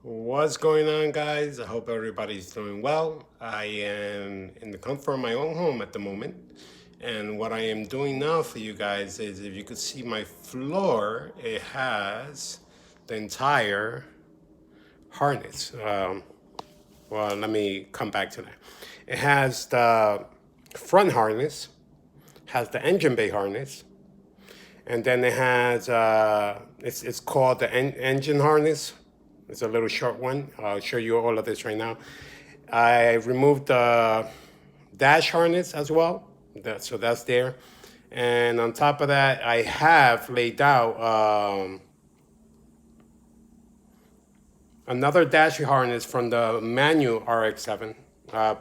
What's going on, guys? I hope everybody's doing well. I am in the comfort of my own home at the moment. And what I am doing now for you guys is, if you could see my floor, it has the entire harness. Well, let me come back to that. It has the front harness, has the engine bay harness, and then it has, it's called the engine harness. It's a little short one. I'll show you all of this right now. I removed the dash harness as well, so that's there. And on top of that, I have laid out another dash harness from the manual Rx7.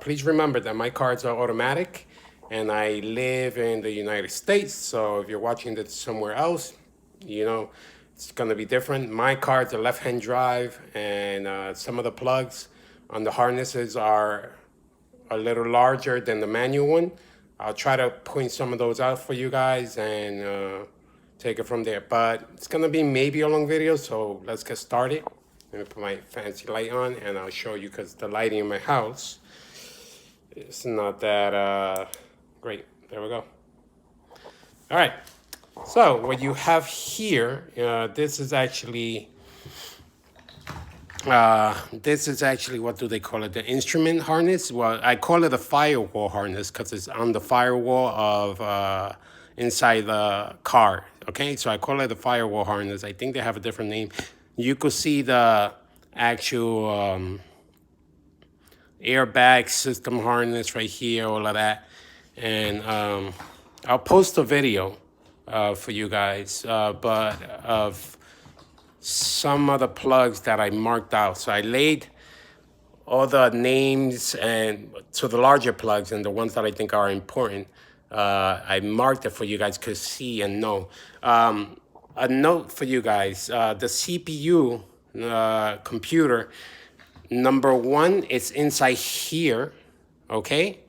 Please remember that my cards are automatic, and I live in the United States. So if you're watching this somewhere else, you know, it's gonna be different. My cards are left-hand drive, and some of the plugs on the harnesses are a little larger than the manual one. I'll try to point some of those out for you guys and take it from there. But it's gonna be maybe a long video, so let's get started. Let me put my fancy light on and I'll show you, because the lighting in my house is not that great. There we go. All right. So what you have here, this is actually what do they call it? The instrument harness. Well, I call it a firewall harness because it's on the firewall of inside the car. Okay, so I call it a firewall harness. I think they have a different name. You could see the actual airbag system harness right here, all of that, and I'll post a video for you guys, but of some of the plugs that I marked out. So I laid all the names and to the larger plugs and the ones that I think are important. I marked it for you guys to see and know. A note for you guys, the CPU computer, number one, it's inside here, okay?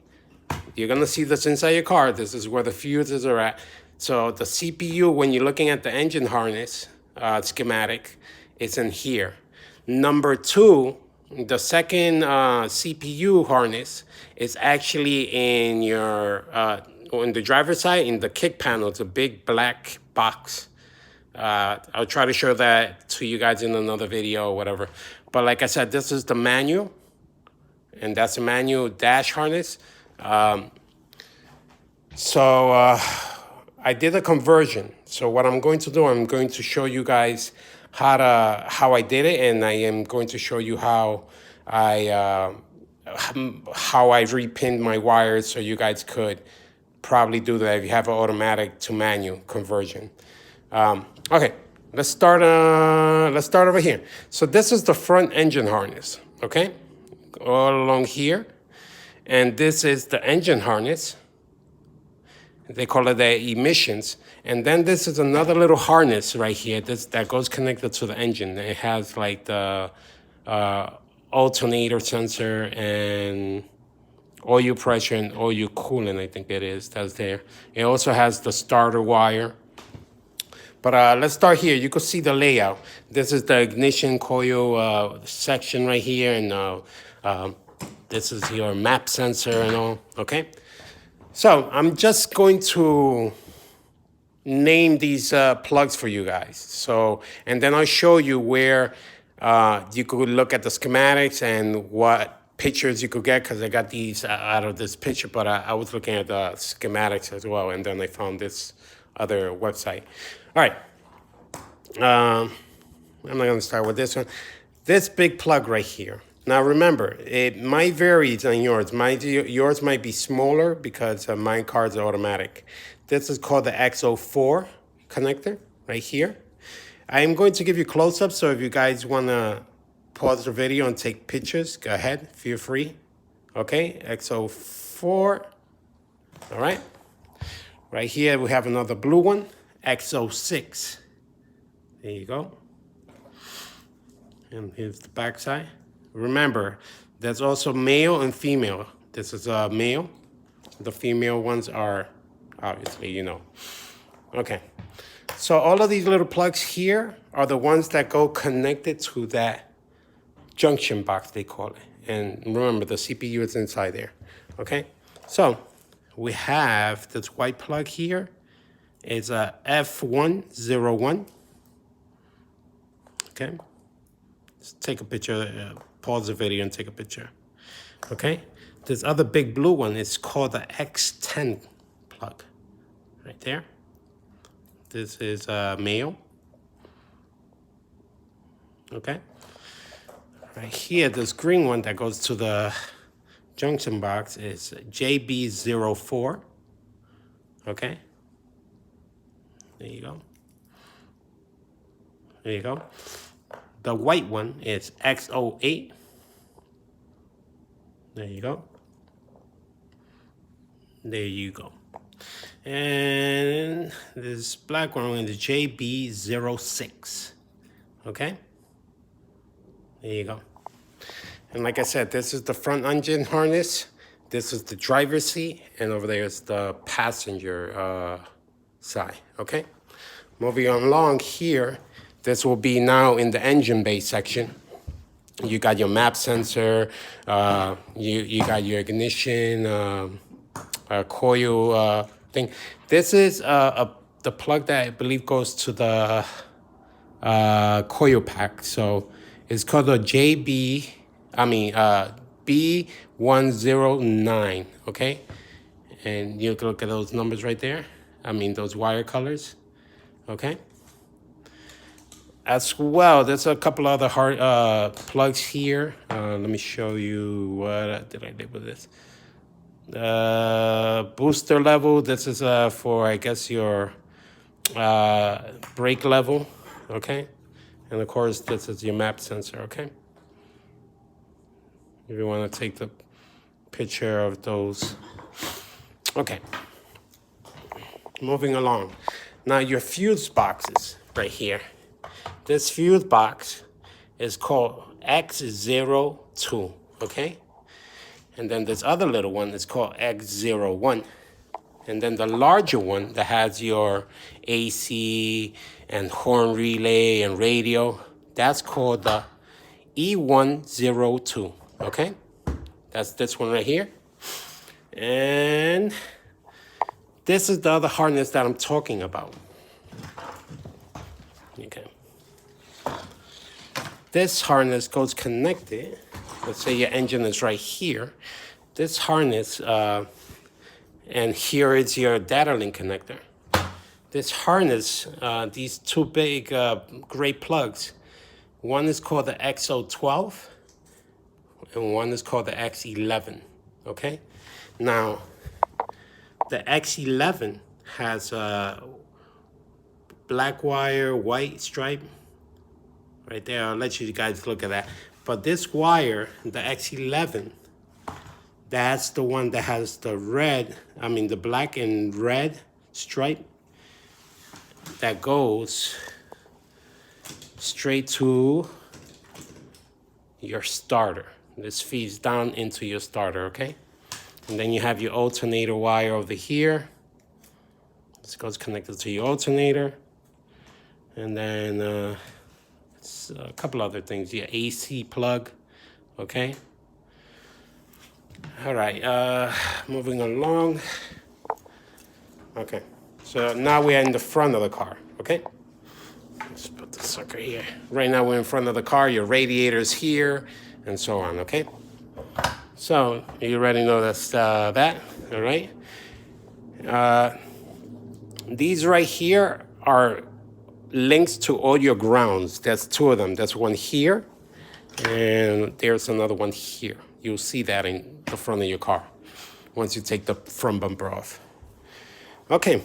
You're gonna see this inside your car. This is where the fuses are at. So the CPU, when you're looking at the engine harness schematic, it's in here. Number two, the second CPU harness is actually in your, on the driver's side, in the kick panel. It's a big black box. I'll try to show that to you guys in another video or whatever. But like I said, this is the manual, and that's the manual dash harness. I did a conversion. So what I'm going to do, I'm going to show you guys how I did it, and I am going to show you how I repinned my wires, so you guys could probably do that if you have an automatic to manual conversion. Okay, let's start over here. So this is the front engine harness, okay? All along here. And this is the engine harness. They call it the emissions. And then this is another little harness right here that goes connected to the engine. It has like the alternator sensor and oil pressure and oil coolant, I think it is, that's there. It also has the starter wire. But let's start here. You can see the layout. This is the ignition coil section right here, and this is your map sensor and all, okay? So I'm just going to name these plugs for you guys. So, and then I'll show you where you could look at the schematics and what pictures you could get, because I got these out of this picture, but I was looking at the schematics as well, and then I found this other website. All right, I'm not gonna start with this one. This big plug right here. Now remember, it might vary on yours. Yours might be smaller because my cards are automatic. This is called the X04 connector right here. I am going to give you close-ups, so if you guys wanna pause the video and take pictures, go ahead, feel free. Okay, X04, all right. Right here we have another blue one, X06. There you go. And here's the back side. Remember, there's also male and female. This is male. The female ones are, obviously, you know. Okay. So all of these little plugs here are the ones that go connected to that junction box, they call it. And remember, the CPU is inside there, okay? So we have this white plug here. It's a F101, okay? Let's take a picture, pause the video and take a picture, okay? This other big blue one is called the X10 plug, right there. This is male, okay? Right here, this green one that goes to the junction box is JB04, okay? There you go. There you go. The white one is X08. There you go. There you go. And this black one is JB06. Okay? There you go. And like I said, this is the front engine harness. This is the driver's seat. And over there is the passenger side. Okay? Moving along here, this will be now in the engine bay section. You got your map sensor, you got your ignition, coil thing. This is the plug that I believe goes to the coil pack. So it's called a B109, okay? And you can look at those numbers right there. I mean, those wire colors, okay? As well, there's a couple other hard plugs here. Let me show you what did I do with this. Booster level, this is for, I guess, your brake level, okay? And of course, this is your map sensor, okay? If you want to take the picture of those. Okay. Moving along. Now your fuse boxes right here. This fuse box is called X02, okay? And then this other little one is called X01. And then the larger one that has your AC and horn relay and radio, that's called the E102, okay? That's this one right here. And this is the other harness that I'm talking about. Okay. This harness goes connected. Let's say your engine is right here. This harness, and here is your data link connector. This harness, these two big gray plugs, one is called the X012 and one is called the X11, okay? Now, the X11 has a black wire, white stripe. Right there, I'll let you guys look at that. But this wire, the X11, that's the one that has the red, the black and red stripe that goes straight to your starter. This feeds down into your starter, okay? And then you have your alternator wire over here. This goes connected to your alternator. And then a couple other things. Your AC plug, okay? All right, moving along. Okay, so now we are in the front of the car, okay? Let's put the sucker here. Right now we're in front of the car, your radiator's here, and so on, okay? So, you already know that's that, all right? These right here are links to all your grounds. There's two of them. There's one here, and there's another one here. You'll see that in the front of your car once you take the front bumper off. Okay,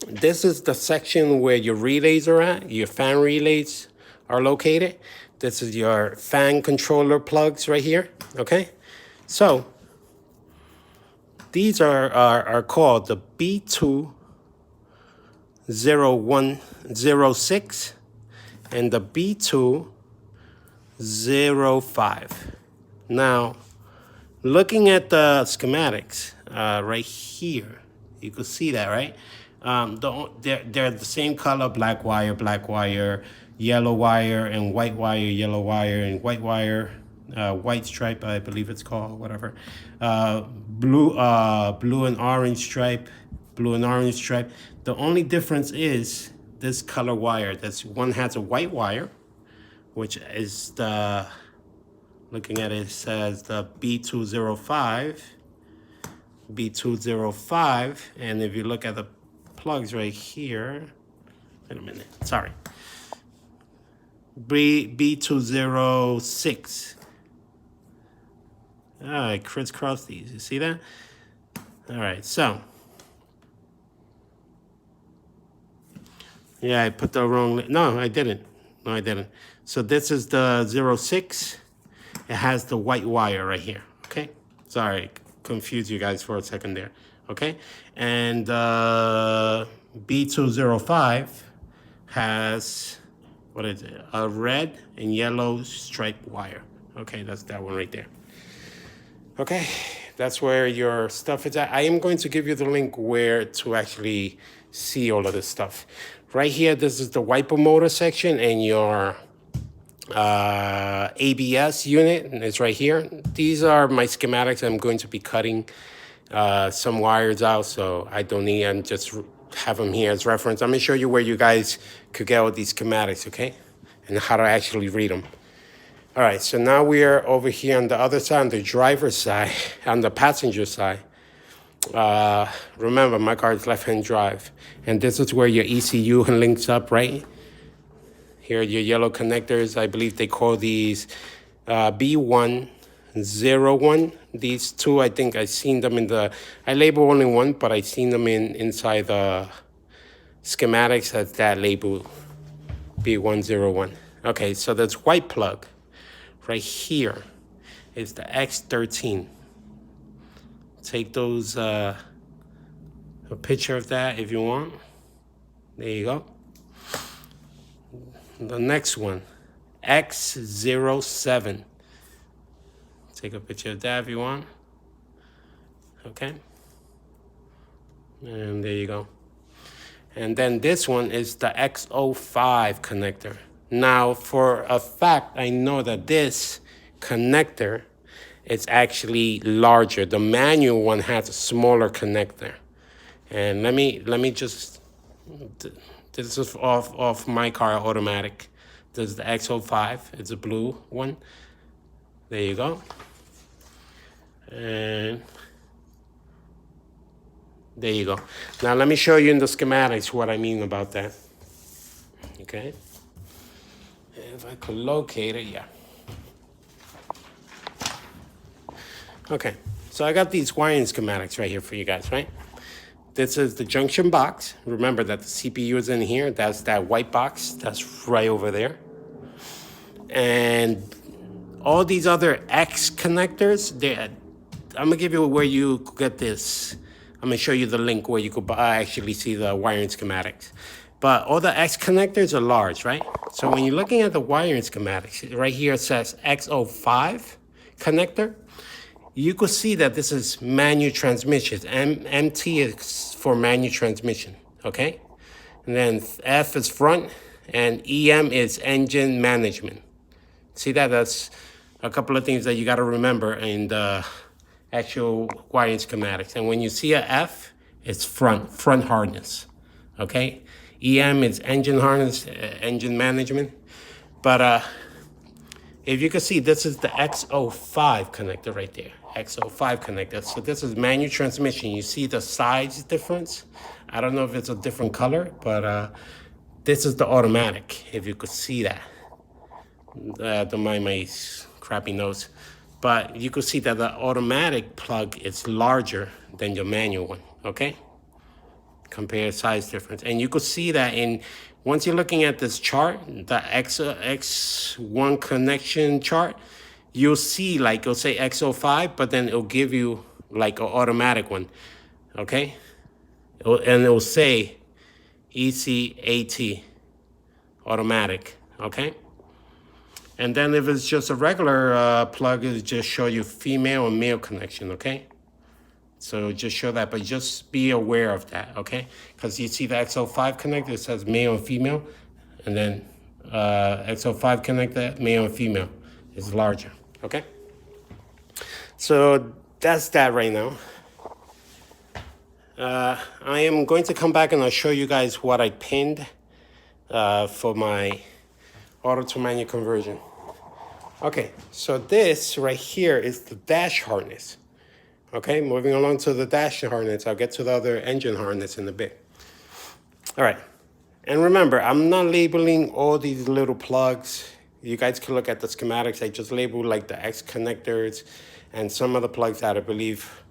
this is the section where your relays are at, your fan relays are located. This is your fan controller plugs right here, okay? So, these are called the B20106 and the B205. Now, looking at the schematics right here, you can see that, right? They're the same color, black wire, yellow wire and white wire, yellow wire and white wire, white stripe, I believe it's called, whatever. Blue and orange stripe, blue and orange stripe. The only difference is this color wire. That's one has a white wire, which is the, looking at it, says the B205, and if you look at the plugs right here, wait a minute, sorry, B206. I crisscross these, you see that? All right, so, yeah, I put the wrong, no, I didn't. So this is the 06. It has the white wire right here, okay? Sorry, confused you guys for a second there, okay? And B205 has, what is it? A red and yellow striped wire. Okay, that's that one right there. Okay, that's where your stuff is at. I am going to give you the link where to actually see all of this stuff. Right here, this is the wiper motor section and your ABS unit, and it's right here. These are my schematics. I'm going to be cutting some wires out, so I don't need, and just have them here as reference. I'm gonna show you where you guys could get all these schematics, okay? And how to actually read them. All right, so now we are over here on the other side, on the driver's side, on the passenger side. Remember, my car is left-hand drive, and this is where your ECU links up, right? Here are your yellow connectors. I believe they call these B101. These two, I think I seen them in the, I label only one, but I seen them inside the schematics as that label, B101. Okay, so that's white plug. Right here is the X13. Take those, a picture of that if you want. There you go. The next one, X07. Take a picture of that if you want. Okay. And there you go. And then this one is the X05 connector. Now, for a fact, I know that this connector is actually larger. The manual one has a smaller connector. And let me just, this is off my car automatic. This is the X05. It's a blue one. There you go. And there you go. Now let me show you in the schematics what I mean about that. Okay. If I could locate it, yeah. Okay, so I got these wiring schematics right here for you guys, right? This is the junction box. Remember that the CPU is in here. That's that white box. That's right over there. And all these other X connectors, I'm gonna give you where you could get this. I'm gonna show you the link where you could actually see the wiring schematics. But all the X connectors are large, right? So when you're looking at the wiring schematics, right here it says X05 connector. You could see that this is manual transmission. MT is for manual transmission, okay? And then F is front, and EM is engine management. See that? That's a couple of things that you got to remember in the actual wiring schematics. And when you see a F, it's front harness, okay? EM is engine harness, engine management. But if you can see, this is the X05 connector right there, X05 connector. So this is manual transmission. You see the size difference? I don't know if it's a different color, but this is the automatic, if you could see that. Don't mind my crappy nose. But you could see that the automatic plug is larger than your manual one, okay? Compare size difference. And you could see that once you're looking at this chart, the X1 connection chart, you'll see like it'll say X05, but then it'll give you like an automatic one, okay? And it'll say ECAT, automatic, okay? And then if it's just a regular plug, it'll just show you female and male connection, okay? So just show that, but just be aware of that, okay? Because you see the X05 connector, it says male and female, and then X05 connector, male and female, is larger, okay? So that's that right now. I am going to come back and I'll show you guys what I pinned for my auto to manual conversion. Okay, so this right here is the dash harness. Okay, moving along to the dash harness. I'll get to the other engine harness in a bit. All right, and remember, I'm not labeling all these little plugs. You guys can look at the schematics. I just labeled like the X connectors and some of the plugs that I believe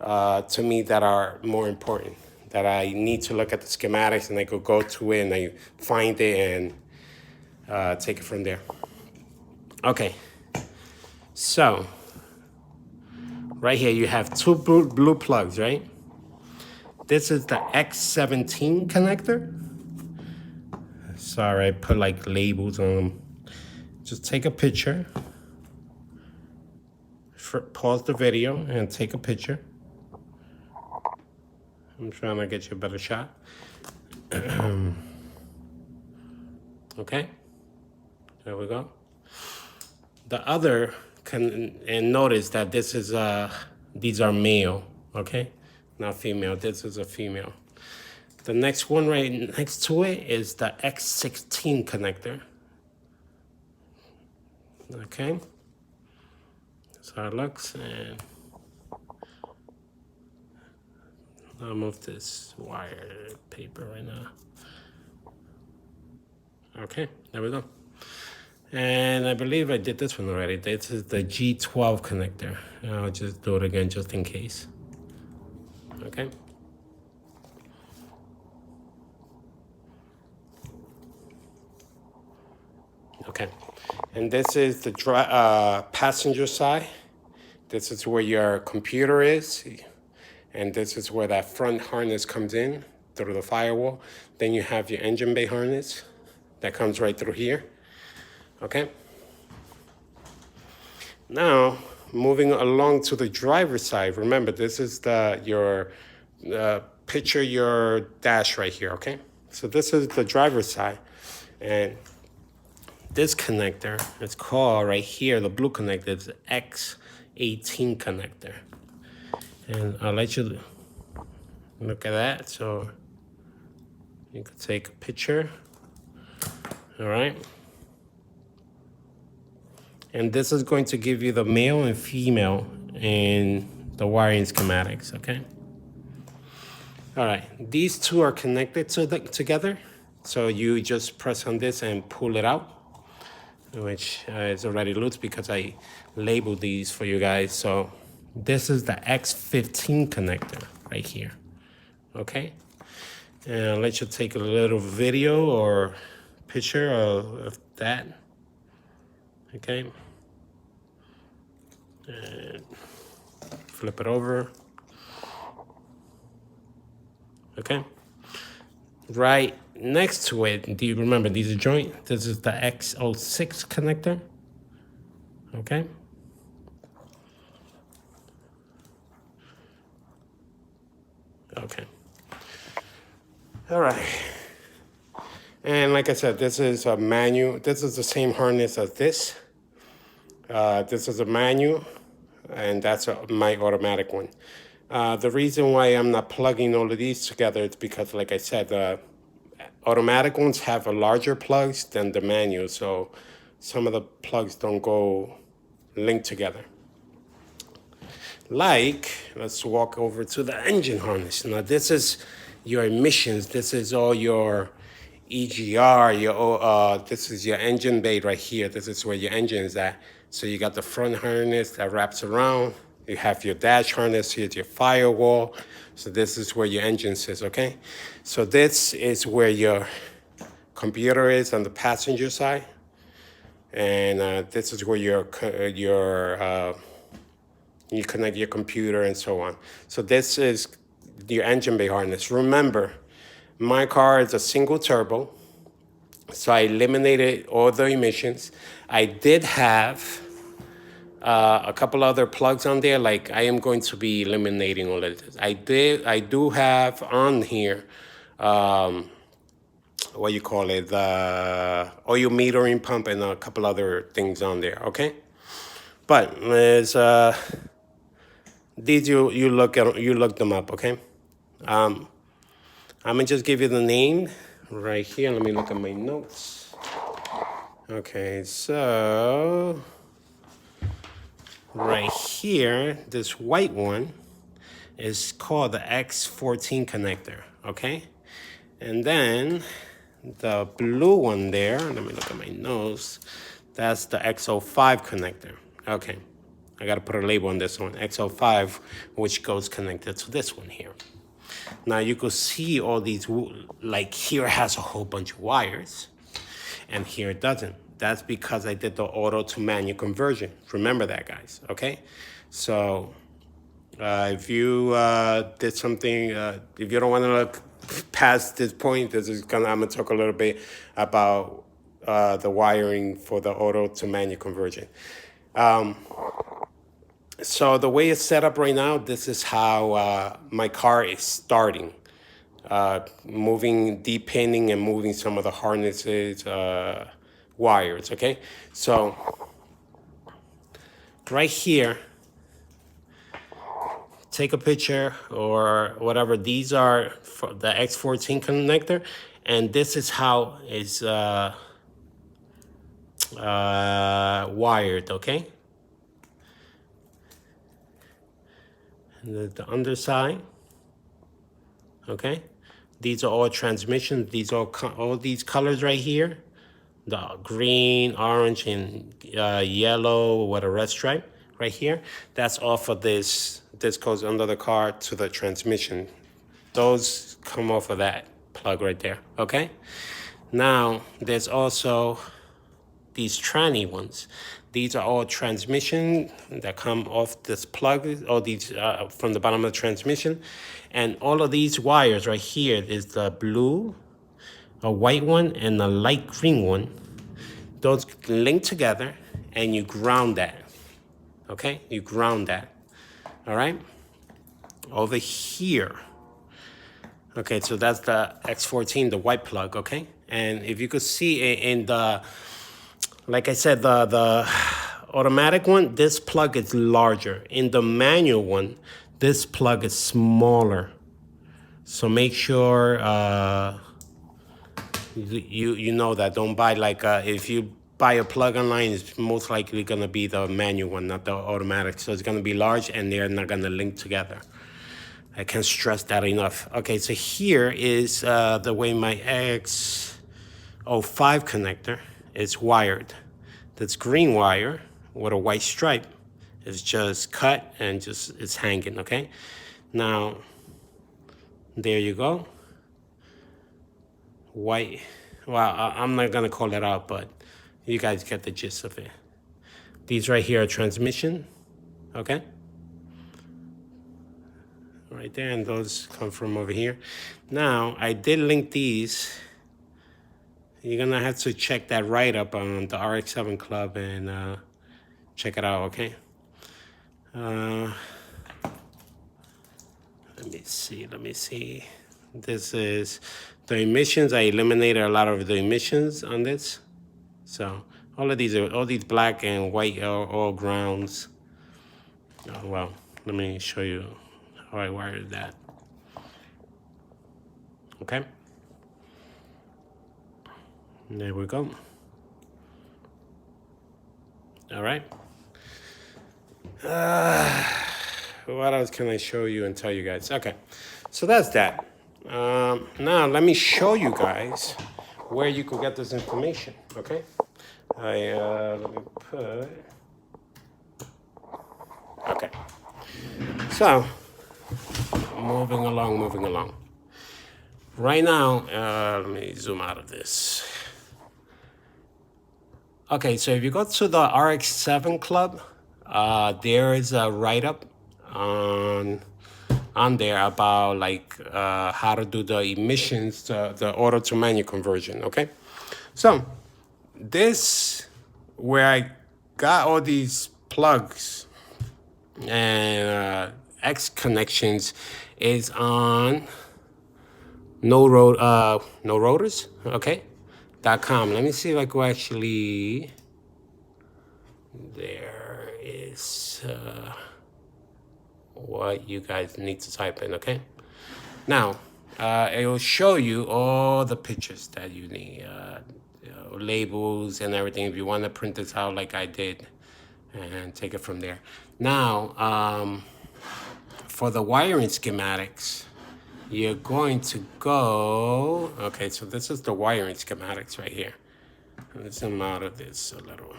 to me that are more important, that I need to look at the schematics and I could go to it and I find it and take it from there. Okay, so right here you have two blue plugs, right? This is the X17 connector. Sorry, I put like labels on them. Just take a picture. Pause the video and take a picture. I'm trying to get you a better shot. Okay, there we go. The other, and notice that this is, these are male, okay? Not female, this is a female. The next one right next to it is the X16 connector. Okay, that's how it looks, and I'll move this wire paper right now. Okay, there we go. And I believe I did this one already. This is the G12 connector. I'll just do it again just in case. Okay. Okay. And this is the passenger side. This is where your computer is. And this is where that front harness comes in through the firewall. Then you have your engine bay harness that comes right through here. Okay. Now, moving along to the driver's side. Remember, this is your picture your dash right here. Okay. So this is the driver's side, and this connector is called right here. The blue connector is X18 connector, and I'll let you look at that. So you can take a picture. All right. And this is going to give you the male and female in the wiring schematics, okay? All right, these two are connected together. So you just press on this and pull it out, which is already loose because I labeled these for you guys. So this is the X15 connector right here, okay? And I'll let you take a little video or picture of that. Okay, and flip it over. Okay, right next to it, do you remember these are joint? This is the X06 connector. Okay. Okay. All right. And like I said, this is a manual. This is the same harness as this. This is a manual, and that's my automatic one. The reason why I'm not plugging all of these together is because, like I said, automatic ones have a larger plugs than the manual, so some of the plugs don't go linked together. Like, let's walk over to the engine harness. Now, this is your emissions. This is all your EGR, this is your engine bay right here. This is where your engine is at. So you got the front harness that wraps around. You have your dash harness, here's your firewall. So this is where your engine sits, okay? So this is where your computer is on the passenger side. And this is where you connect your computer and so on. So this is your engine bay harness. Remember, my car is a single turbo, so I eliminated all the emissions. I did have a couple other plugs on there, like I am going to be eliminating all of this. I do have on here what you call it, the oil metering pump and a couple other things on there, okay? But there's these you look them up, okay? I'm gonna just give you the name right here. Let me look at my notes. Okay, so right here, this white one is called the X14 connector, okay? And then the blue one there, let me look at my notes, that's the X05 connector, okay? I gotta put a label on this one, X05, which goes connected to this one here. Now you can see all these, like here it has a whole bunch of wires, and here it doesn't. That's because I did the auto to manual conversion. Remember that, guys, okay? So if you did something, if you don't want to look past this point, I'm gonna talk a little bit about the wiring for the auto to manual conversion. So the way it's set up right now, this is how my car is starting. Moving, depinning and moving some of the harnesses, wires, okay? So right here, take a picture or whatever. These are for the X14 connector, and this is how it's wired, okay? And the underside, okay? These are all transmissions. These are all these colors right here, the green, orange, and yellow with a red stripe right here. That's all for this. This goes under the car to the transmission. Those come off of that plug right there, okay? Now, there's also these tranny ones. These are all transmission that come off this plug, all these from the bottom of the transmission. And all of these wires right here is the blue, a white one, and a light green one. Those link together and you ground that, okay? You ground that, all right? Over here. Okay, so that's the X14, the white plug, okay? And if you could see in the, like I said, the automatic one, this plug is larger. In the manual one, this plug is smaller. So make sure you know that. Don't buy like, if you buy a plug online, it's most likely gonna be the manual one, not the automatic. So it's gonna be large and they're not gonna link together. I can't stress that enough. Okay, so here is the way my X05 connector is wired. This green wire with a white stripe is just cut and just it's hanging, okay? Now, there you go. White, well, I'm not gonna call it out, but you guys get the gist of it. These right here are transmission, okay? Right there, and those come from over here. Now, I did link these. You're gonna have to check that write-up on the Rx7 Club and check it out, okay? Let me see. This is the emissions. I eliminated a lot of the emissions on this. So all these black and white are all grounds. Oh, well, let me show you how I wired that. Okay. There we go. All right. What else can I show you and tell you guys? Okay, so that's that. Now let me show you guys where you could get this information. Okay. Let me put. Okay. So moving along. Right now, let me zoom out of this. Okay, so if you go to the Rx7 Club, there is a write-up on there about like how to do the emissions, the auto to manual conversion, okay? So this, where I got all these plugs and X connections, is on no rotors, okay, .com. Let me see if I go actually, there is what you guys need to type in, okay? Now, it will show you all the pictures that you need, labels and everything, if you want to print this out like I did, and take it from there. Now, for the wiring schematics, you're going to go, okay, so this is the wiring schematics right here. Let's zoom out of this a little.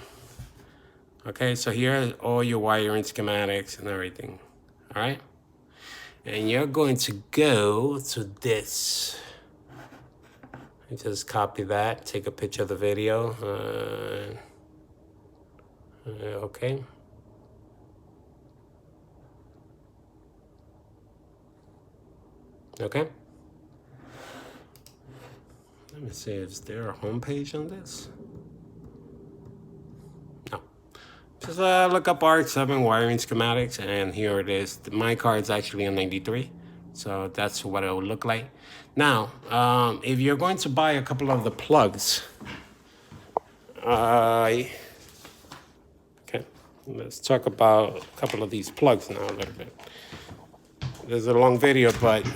Okay, so here are all your wiring schematics and everything, all right? And you're going to go to this. You just copy that, take a picture of the video. Okay. Okay. Let me see, is there a home page on this? No. Just look up Rx7 wiring schematics, and here it is. My card is actually a 93, so that's what it will look like. Now, if you're going to buy a couple of the plugs, okay, let's talk about a couple of these plugs now a little bit. This is a long video, but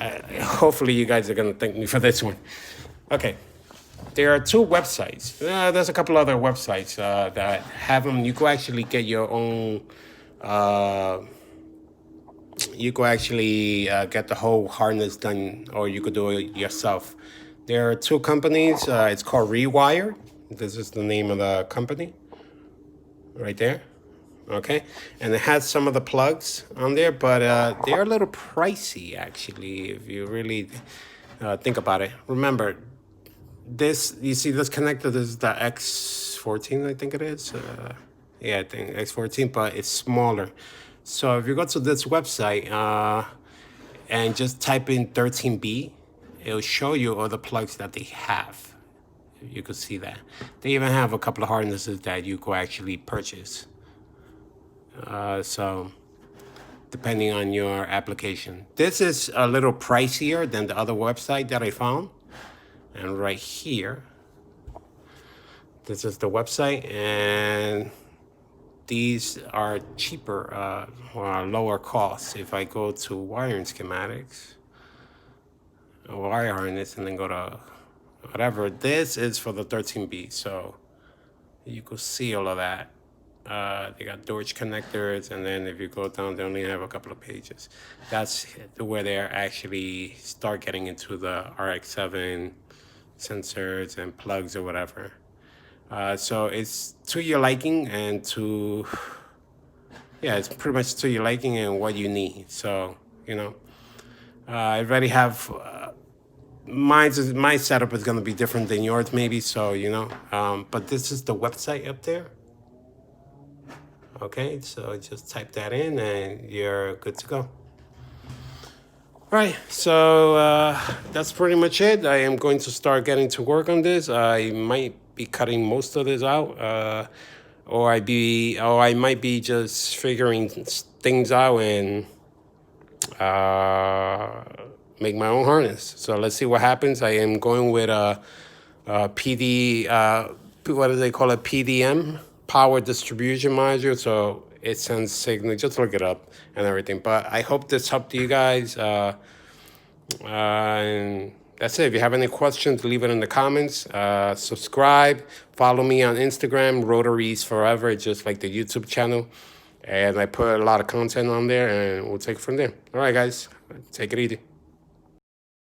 hopefully you guys are going to thank me for this one. Okay, there are two websites. There's a couple other websites that have them. You can actually get your own, you could actually get the whole harness done, or you could do it yourself. There are two companies. It's called Rewire. This is the name of the company right there. Okay, and it has some of the plugs on there, but they're a little pricey actually if you really think about it. Remember, this, you see this connector, this is the X14, I think it is. Yeah, I think X14, but it's smaller. So if you go to this website and just type in 13B, it'll show you all the plugs that they have. You could see that. They even have a couple of harnesses that you could actually purchase. So depending on your application. This is a little pricier than the other website that I found. And right here, this is the website, and these are cheaper or lower costs. If I go to wiring schematics, a wire harness, and then go to whatever, this is for the 13B. So you could see all of that. They got Deutsch connectors, and then if you go down, they only have a couple of pages. That's where they actually start getting into the Rx7 sensors and plugs or whatever. So it's to your liking and to, yeah, it's pretty much to your liking and what you need. So, you know, I already have, my setup is going to be different than yours maybe. So, you know, but this is the website up there. Okay, so just type that in and you're good to go. All right, so that's pretty much it. I am going to start getting to work on this. I might be cutting most of this out, or I might be just figuring things out and make my own harness. So let's see what happens. I am going with a PD, what do they call it? PDM, power distribution module. So it sends signal. Just look it up and everything. But I hope this helped you guys. And that's it. If you have any questions, leave it in the comments. Subscribe. Follow me on Instagram, Rotaries Forever, just like the YouTube channel. And I put a lot of content on there, and we'll take it from there. All right, guys. Take it easy.